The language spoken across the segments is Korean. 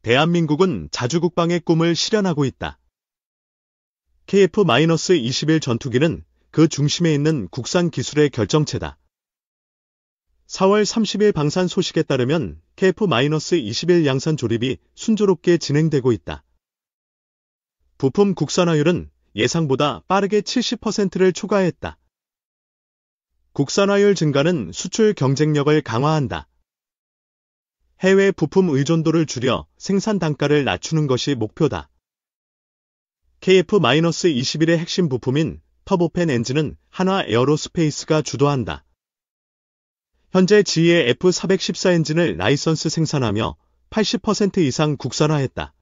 대한민국은 자주국방의 꿈을 실현하고 있다. KF-21 전투기는 그 중심에 있는 국산 기술의 결정체다. 4월 30일 방산 소식에 따르면 KF-21 양산 조립이 순조롭게 진행되고 있다. 부품 국산화율은 예상보다 빠르게 70%를 초과했다. 국산화율 증가는 수출 경쟁력을 강화한다. 해외 부품 의존도를 줄여 생산 단가를 낮추는 것이 목표다. KF-21의 핵심 부품인 터보팬 엔진은 한화 에어로스페이스가 주도한다. 현재 GE의 F414 엔진을 라이선스 생산하며 80% 이상 국산화했다.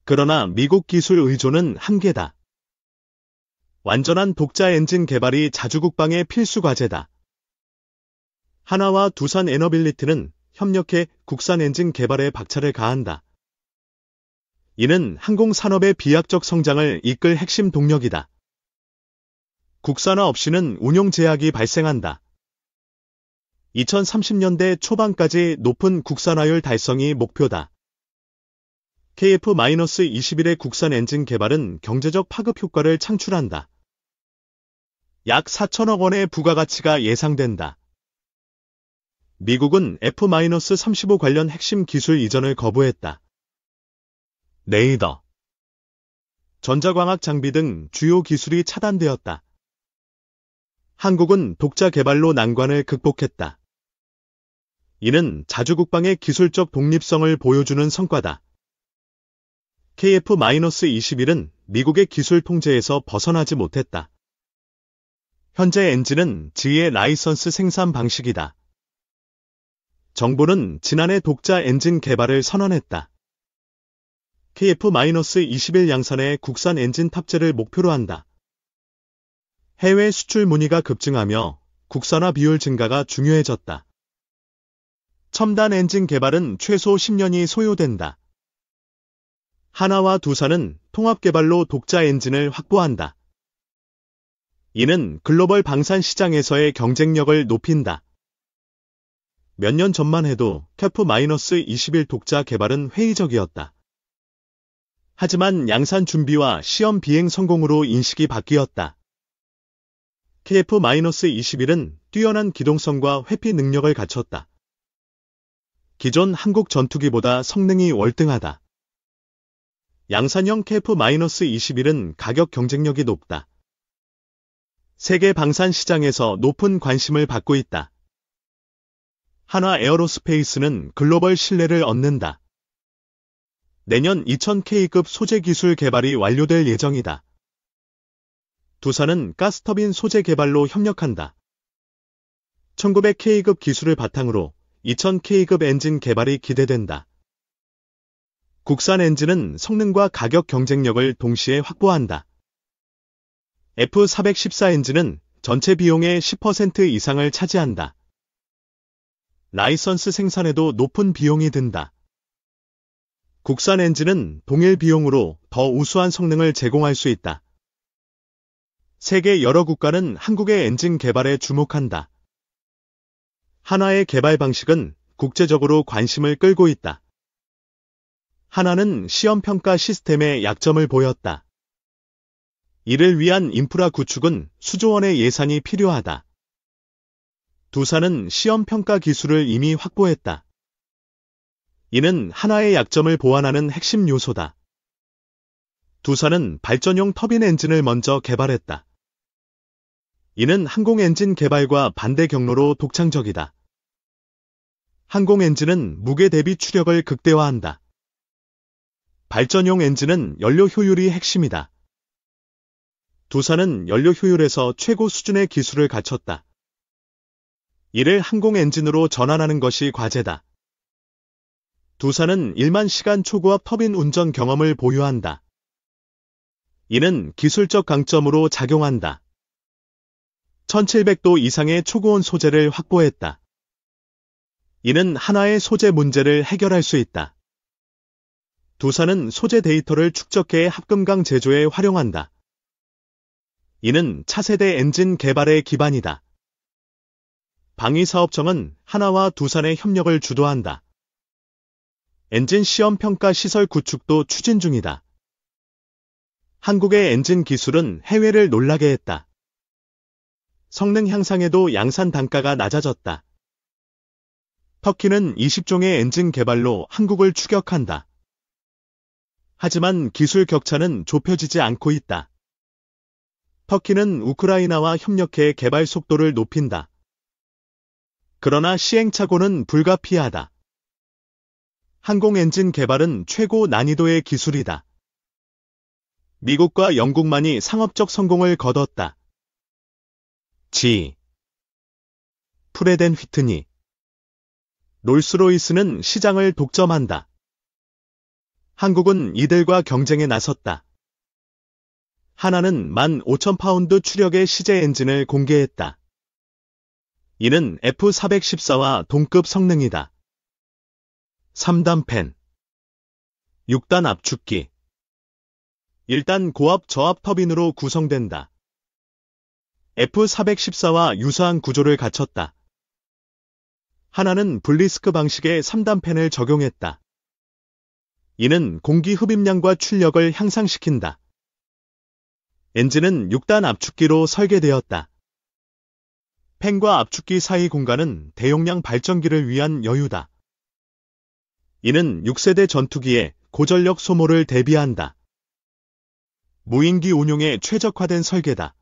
그러나 미국 기술 의존은 한계다. 완전한 독자 엔진 개발이 자주국방의 필수 과제다. 한화와 두산 에너빌리티는 협력해 국산 엔진 개발에 박차를 가한다. 이는 항공산업의 비약적 성장을 이끌 핵심 동력이다. 국산화 없이는 운용 제약이 발생한다. 2030년대 초반까지 높은 국산화율 달성이 목표다. KF-21의 국산 엔진 개발은 경제적 파급 효과를 창출한다. 약 4천억 원의 부가가치가 예상된다. 미국은 F-35 관련 핵심 기술 이전을 거부했다. 레이더, 전자광학 장비 등 주요 기술이 차단되었다. 한국은 독자 개발로 난관을 극복했다. 이는 자주국방의 기술적 독립성을 보여주는 성과다. KF-21은 미국의 기술 통제에서 벗어나지 못했다. 현재 엔진은 GE의 라이선스 생산 방식이다. 정부는 지난해 독자 엔진 개발을 선언했다. KF-21 양산의 국산 엔진 탑재를 목표로 한다. 해외 수출 문의가 급증하며 국산화 비율 증가가 중요해졌다. 첨단 엔진 개발은 최소 10년이 소요된다. 한화와 두산은 통합 개발로 독자 엔진을 확보한다. 이는 글로벌 방산 시장에서의 경쟁력을 높인다. 몇 년 전만 해도 KF-21 독자 개발은 회의적이었다. 하지만 양산 준비와 시험 비행 성공으로 인식이 바뀌었다. KF-21은 뛰어난 기동성과 회피 능력을 갖췄다. 기존 한국 전투기보다 성능이 월등하다. 양산형 KF-21은 가격 경쟁력이 높다. 세계 방산 시장에서 높은 관심을 받고 있다. 한화 에어로스페이스는 글로벌 신뢰를 얻는다. 내년 2000K급 소재 기술 개발이 완료될 예정이다. 두산은 가스터빈 소재 개발로 협력한다. 1900K급 기술을 바탕으로 2000K급 엔진 개발이 기대된다. 국산 엔진은 성능과 가격 경쟁력을 동시에 확보한다. F414 엔진은 전체 비용의 10% 이상을 차지한다. 라이선스 생산에도 높은 비용이 든다. 국산 엔진은 동일 비용으로 더 우수한 성능을 제공할 수 있다. 세계 여러 국가는 한국의 엔진 개발에 주목한다. 한화의 개발 방식은 국제적으로 관심을 끌고 있다. 한화는 시험평가 시스템에 약점을 보였다. 이를 위한 인프라 구축은 수조 원의 예산이 필요하다. 두산은 시험평가 기술을 이미 확보했다. 이는 한화의 약점을 보완하는 핵심 요소다. 두산은 발전용 터빈 엔진을 먼저 개발했다. 이는 항공 엔진 개발과 반대 경로로 독창적이다. 항공 엔진은 무게 대비 추력을 극대화한다. 발전용 엔진은 연료 효율이 핵심이다. 두산은 연료 효율에서 최고 수준의 기술을 갖췄다. 이를 항공 엔진으로 전환하는 것이 과제다. 두산은 1만 시간 초고압 터빈 운전 경험을 보유한다. 이는 기술적 강점으로 작용한다. 1700도 이상의 초고온 소재를 확보했다. 이는 한화의 소재 문제를 해결할 수 있다. 두산은 소재 데이터를 축적해 합금강 제조에 활용한다. 이는 차세대 엔진 개발의 기반이다. 방위사업청은 한화와 두산의 협력을 주도한다. 엔진 시험 평가 시설 구축도 추진 중이다. 한국의 엔진 기술은 해외를 놀라게 했다. 성능 향상에도 양산 단가가 낮아졌다. 터키는 20종의 엔진 개발로 한국을 추격한다. 하지만 기술 격차는 좁혀지지 않고 있다. 터키는 우크라이나와 협력해 개발 속도를 높인다. 그러나 시행착오는 불가피하다. 항공 엔진 개발은 최고 난이도의 기술이다. 미국과 영국만이 상업적 성공을 거뒀다. 프레덴 휘트니 롤스로이스는 시장을 독점한다. 한국은 이들과 경쟁에 나섰다. 하나는 15,000파운드 추력의 시제 엔진을 공개했다. 이는 F414와 동급 성능이다. 3단 팬, 6단 압축기, 1단 고압 저압 터빈으로 구성된다. F414와 유사한 구조를 갖췄다. 하나는 블리스크 방식의 3단 팬을 적용했다. 이는 공기 흡입량과 출력을 향상시킨다. 엔진은 6단 압축기로 설계되었다. 팬과 압축기 사이 공간은 대용량 발전기를 위한 여유다. 이는 6세대 전투기의 고전력 소모를 대비한다. 무인기 운용에 최적화된 설계다.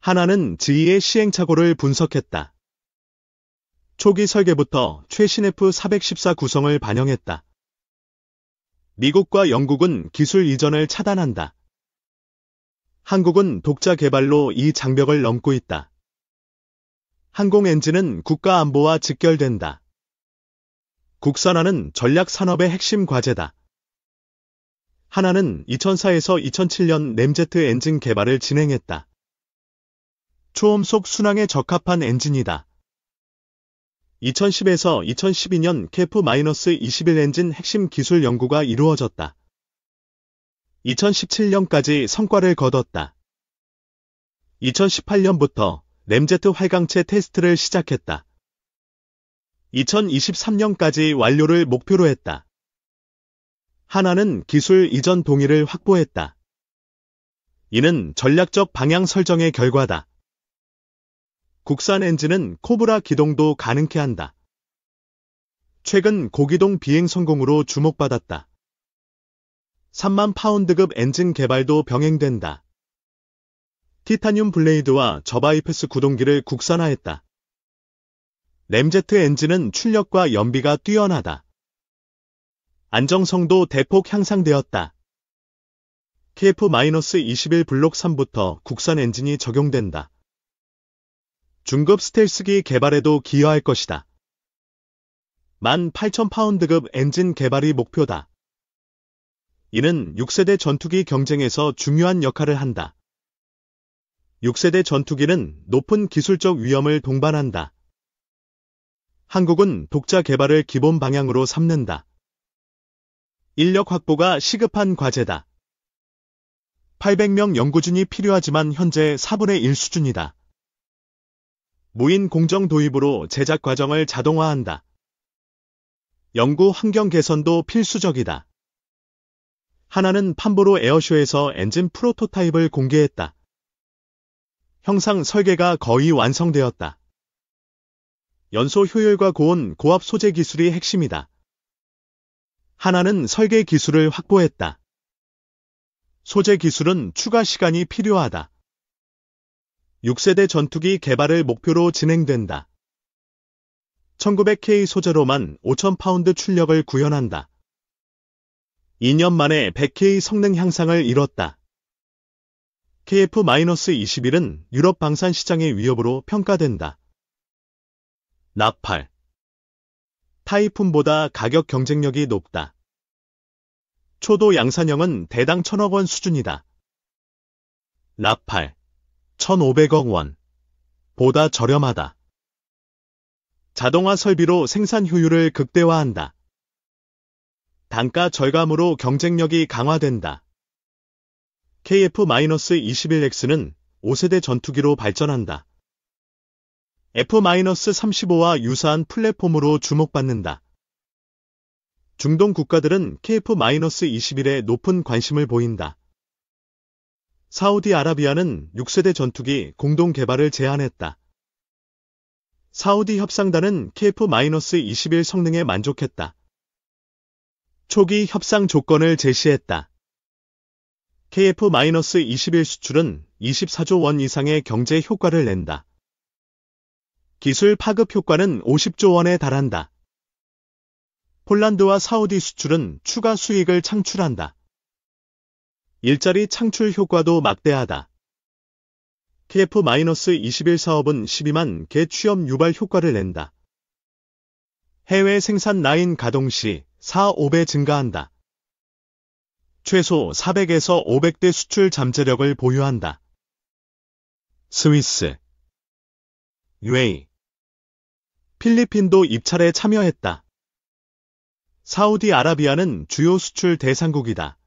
하나는 지휘의 시행착오를 분석했다. 초기 설계부터 최신 F414 구성을 반영했다. 미국과 영국은 기술 이전을 차단한다. 한국은 독자 개발로 이 장벽을 넘고 있다. 항공 엔진은 국가 안보와 직결된다. 국산화는 전략 산업의 핵심 과제다. 하나는 2004에서 2007년 램제트 엔진 개발을 진행했다. 초음속 순항에 적합한 엔진이다. 2010에서 2012년 KF-21 엔진 핵심 기술 연구가 이루어졌다. 2017년까지 성과를 거뒀다. 2018년부터 램제트 활강체 테스트를 시작했다. 2023년까지 완료를 목표로 했다. 하나는 기술 이전 동의를 확보했다. 이는 전략적 방향 설정의 결과다. 국산 엔진은 코브라 기동도 가능케 한다. 최근 고기동 비행 성공으로 주목받았다. 3만 파운드급 엔진 개발도 병행된다. 티타늄 블레이드와 저바이패스 구동기를 국산화했다. 램제트 엔진은 출력과 연비가 뛰어나다. 안정성도 대폭 향상되었다. KF-21 블록 3부터 국산 엔진이 적용된다. 중급 스텔스기 개발에도 기여할 것이다. 18,000파운드급 엔진 개발이 목표다. 이는 6세대 전투기 경쟁에서 중요한 역할을 한다. 6세대 전투기는 높은 기술적 위험을 동반한다. 한국은 독자 개발을 기본 방향으로 삼는다. 인력 확보가 시급한 과제다. 800명 연구진이 필요하지만 현재 4분의 1 수준이다. 무인 공정 도입으로 제작 과정을 자동화한다. 연구 환경 개선도 필수적이다. 하나는 판보로 에어쇼에서 엔진 프로토타입을 공개했다. 형상 설계가 거의 완성되었다. 연소 효율과 고온, 고압 소재 기술이 핵심이다. 하나는 설계 기술을 확보했다. 소재 기술은 추가 시간이 필요하다. 6세대 전투기 개발을 목표로 진행된다. 1900K 소재로만 5,000파운드 출력을 구현한다. 2년 만에 100K 성능 향상을 이뤘다. KF-21은 유럽 방산 시장의 위협으로 평가된다. 나팔. 타이푼보다 가격 경쟁력이 높다. 초도 양산형은 대당 1,000억 원 수준이다. 나팔. 1,500억 원. 보다 저렴하다. 자동화 설비로 생산 효율을 극대화한다. 단가 절감으로 경쟁력이 강화된다. KF-21X는 5세대 전투기로 발전한다. F-35와 유사한 플랫폼으로 주목받는다. 중동 국가들은 KF-21에 높은 관심을 보인다. 사우디아라비아는 6세대 전투기 공동 개발을 제안했다. 사우디 협상단은 KF-21 성능에 만족했다. 초기 협상 조건을 제시했다. KF-21 수출은 24조 원 이상의 경제 효과를 낸다. 기술 파급 효과는 50조 원에 달한다. 폴란드와 사우디 수출은 추가 수익을 창출한다. 일자리 창출 효과도 막대하다. KF-21 사업은 12만 개 취업 유발 효과를 낸다. 해외 생산 라인 가동 시 4-5배 증가한다. 최소 400에서 500대 수출 잠재력을 보유한다. 스위스, UAE, 필리핀도 입찰에 참여했다. 사우디아라비아는 주요 수출 대상국이다.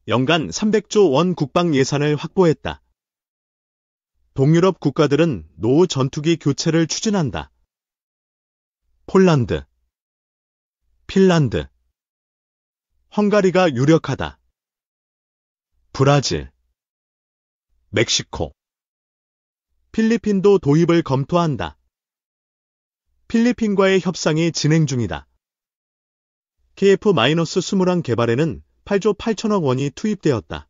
연간 300조 원 국방 예산을 확보했다. 동유럽 국가들은 노후 전투기 교체를 추진한다. 폴란드, 핀란드, 헝가리가 유력하다. 브라질, 멕시코, 필리핀도 도입을 검토한다. 필리핀과의 협상이 진행 중이다. KF-21 개발에는 8조 8천억 원이 투입되었다.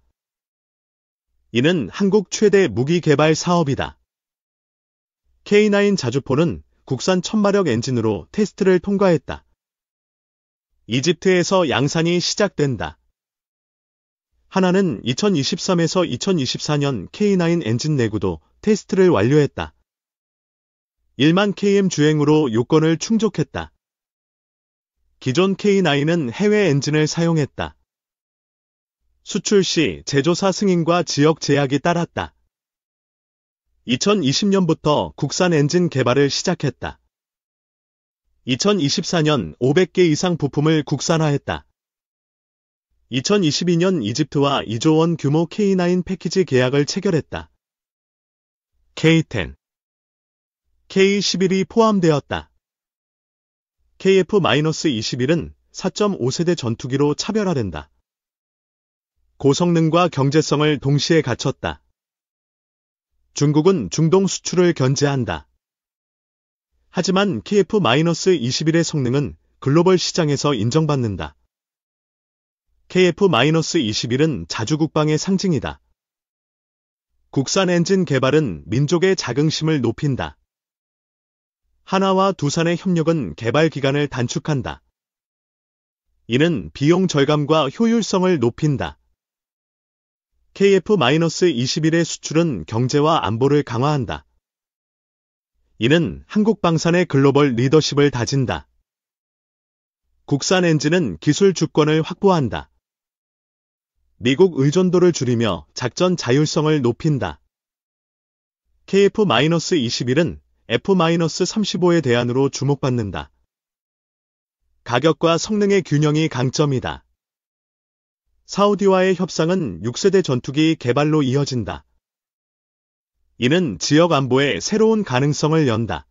이는 한국 최대 무기 개발 사업이다. K9 자주포는 국산 1000마력 엔진으로 테스트를 통과했다. 이집트에서 양산이 시작된다. 하나는 2023에서 2024년 K9 엔진 내구도 테스트를 완료했다. 1만 km 주행으로 요건을 충족했다. 기존 K9은 해외 엔진을 사용했다. 수출 시 제조사 승인과 지역 제약이 따랐다. 2020년부터 국산 엔진 개발을 시작했다. 2024년 500개 이상 부품을 국산화했다. 2022년 이집트와 2조 원 규모 K9 패키지 계약을 체결했다. K10, K11이 포함되었다. KF-21은 4.5세대 전투기로 차별화된다. 고성능과 경제성을 동시에 갖췄다. 중국은 중동 수출을 견제한다. 하지만 KF-21의 성능은 글로벌 시장에서 인정받는다. KF-21은 자주국방의 상징이다. 국산 엔진 개발은 민족의 자긍심을 높인다. 하나와 두산의 협력은 개발 기간을 단축한다. 이는 비용 절감과 효율성을 높인다. KF-21의 수출은 경제와 안보를 강화한다. 이는 한국 방산의 글로벌 리더십을 다진다. 국산 엔진은 기술 주권을 확보한다. 미국 의존도를 줄이며 작전 자율성을 높인다. KF-21은 F-35의 대안으로 주목받는다. 가격과 성능의 균형이 강점이다. 사우디와의 협상은 6세대 전투기 개발로 이어진다. 이는 지역 안보에 새로운 가능성을 연다.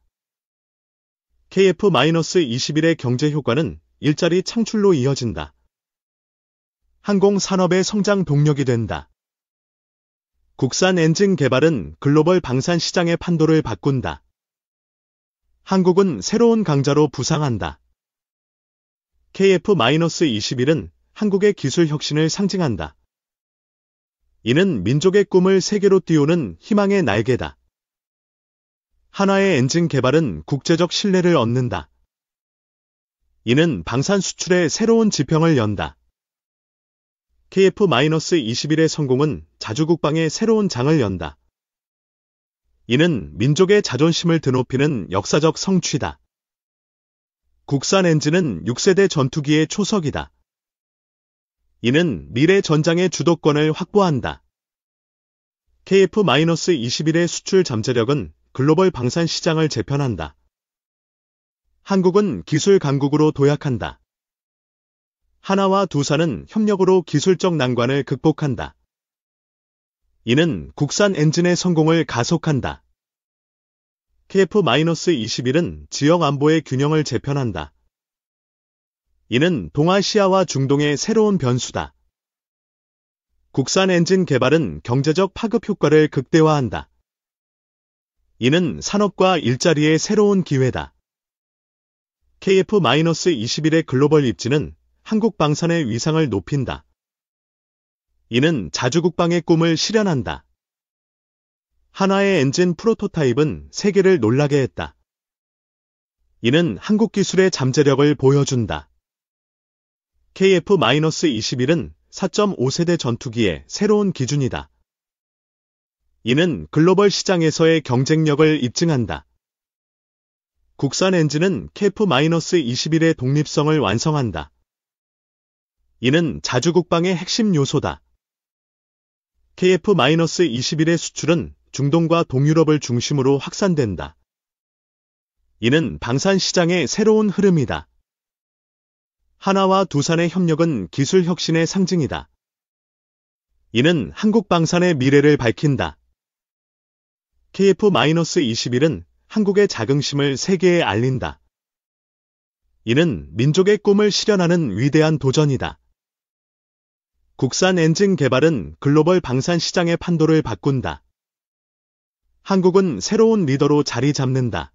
KF-21의 경제 효과는 일자리 창출로 이어진다. 항공산업의 성장 동력이 된다. 국산 엔진 개발은 글로벌 방산 시장의 판도를 바꾼다. 한국은 새로운 강자로 부상한다. KF-21은 한국의 기술 혁신을 상징한다. 이는 민족의 꿈을 세계로 띄우는 희망의 날개다. 하나의 엔진 개발은 국제적 신뢰를 얻는다. 이는 방산 수출의 새로운 지평을 연다. KF-21의 성공은 자주국방의 새로운 장을 연다. 이는 민족의 자존심을 드높이는 역사적 성취다. 국산 엔진은 6세대 전투기의 초석이다. 이는 미래 전장의 주도권을 확보한다. KF-21의 수출 잠재력은 글로벌 방산 시장을 재편한다. 한국은 기술 강국으로 도약한다. 하나와 두산은 협력으로 기술적 난관을 극복한다. 이는 국산 엔진의 성공을 가속한다. KF-21은 지역 안보의 균형을 재편한다. 이는 동아시아와 중동의 새로운 변수다. 국산 엔진 개발은 경제적 파급 효과를 극대화한다. 이는 산업과 일자리의 새로운 기회다. KF-21의 글로벌 입지는 한국 방산의 위상을 높인다. 이는 자주국방의 꿈을 실현한다. 한화의 엔진 프로토타입은 세계를 놀라게 했다. 이는 한국 기술의 잠재력을 보여준다. KF-21은 4.5세대 전투기의 새로운 기준이다. 이는 글로벌 시장에서의 경쟁력을 입증한다. 국산 엔진은 KF-21의 독립성을 완성한다. 이는 자주국방의 핵심 요소다. KF-21의 수출은 중동과 동유럽을 중심으로 확산된다. 이는 방산 시장의 새로운 흐름이다. 한화와 두산의 협력은 기술 혁신의 상징이다. 이는 한국 방산의 미래를 밝힌다. KF-21은 한국의 자긍심을 세계에 알린다. 이는 민족의 꿈을 실현하는 위대한 도전이다. 국산 엔진 개발은 글로벌 방산 시장의 판도를 바꾼다. 한국은 새로운 리더로 자리 잡는다.